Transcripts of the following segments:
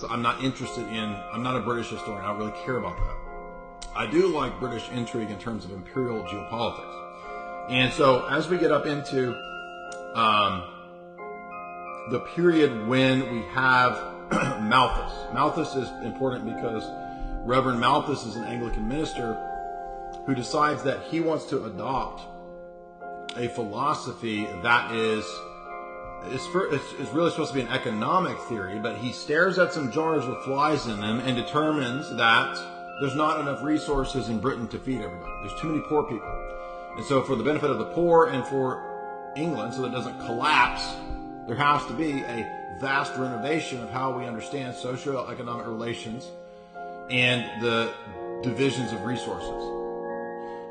I'm not a British historian. I don't really care about that. I do like British intrigue in terms of imperial geopolitics. And so as we get up into the period when we have Malthus. Malthus is important because Reverend Malthus is an Anglican minister who decides that he wants to adopt a philosophy that is really supposed to be an economic theory, but he stares at some jars with flies in them and determines that there's not enough resources in Britain to feed everybody. There's too many poor people. And so for the benefit of the poor and for England, so that it doesn't collapse, there has to be a vast renovation of how we understand socio-economic relations and the divisions of resources.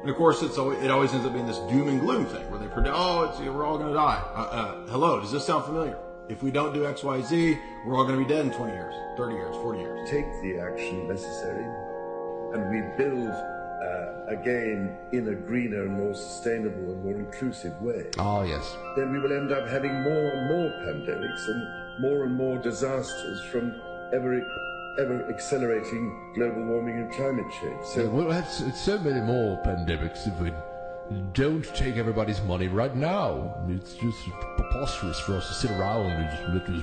And of course, it always ends up being this doom and gloom thing where they predict, we're all going to die. Hello, does this sound familiar? If we don't do X, Y, Z, we're all going to be dead in 20 years, 30 years, 40 years. Take the action necessary and we build again in a greener, more sustainable and more inclusive way. Oh, yes. Then we will end up having more and more pandemics and more disasters from ever accelerating global warming and climate change. So yeah, we'll have so many more pandemics if we don't take everybody's money right now. It's just preposterous for us to sit around and just let this.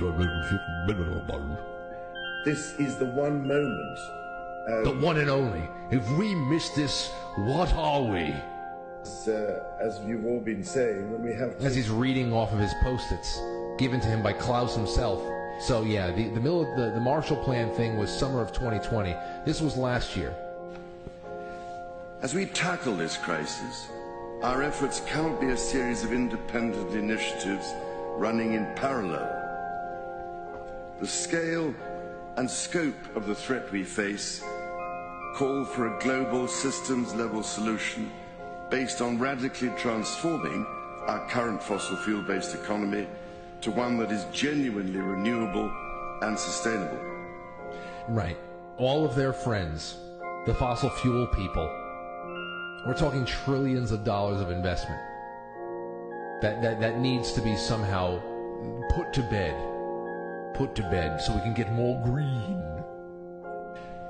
This is the one moment. The one and only. If we miss this, what are we? As you've all been saying, when we have... As he's reading off of his Post-its, given to him by Klaus himself. So yeah, the Marshall Plan thing was summer of 2020. This was last year. As we tackle this crisis, our efforts cannot be a series of independent initiatives running in parallel. The scale and scope of the threat we face call for a global systems-level solution based on radically transforming our current fossil fuel-based economy to one that is genuinely renewable and sustainable. Right. All of their friends, the fossil fuel people, we're talking trillions of dollars of investment that needs to be somehow put to bed so we can get more green.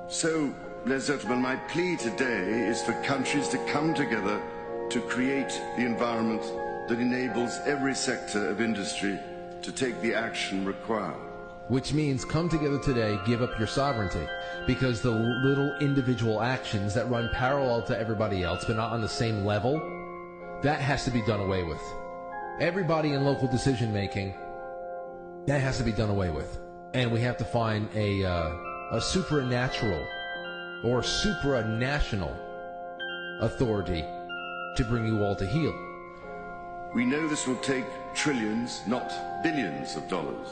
So, ladies and gentlemen, my plea today is for countries to come together to create the environment that enables every sector of industry to take the action required. Which means come together today, give up your sovereignty, because the little individual actions that run parallel to everybody else but not on the same level, that has to be done away with. Everybody in local decision making, that has to be done away with. And we have to find a supernatural or supranational authority to bring you all to heel. We know this will take trillions, not billions of dollars.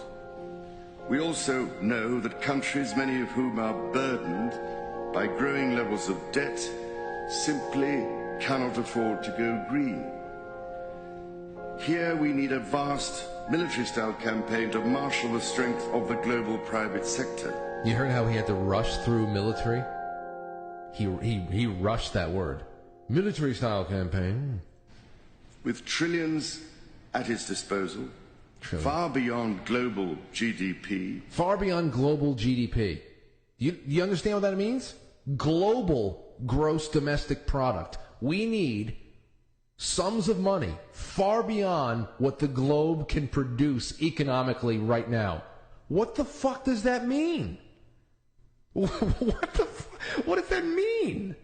We also know that countries, many of whom are burdened by growing levels of debt, simply cannot afford to go green. Here we need a vast military-style campaign to marshal the strength of the global private sector. You heard how he had to rush through military? He rushed that word. Military-style campaign. With trillions at his disposal, far beyond global GDP. Far beyond global GDP. You understand what that means? Global gross domestic product. We need sums of money far beyond what the globe can produce economically right now. What the fuck does that mean? What does that mean?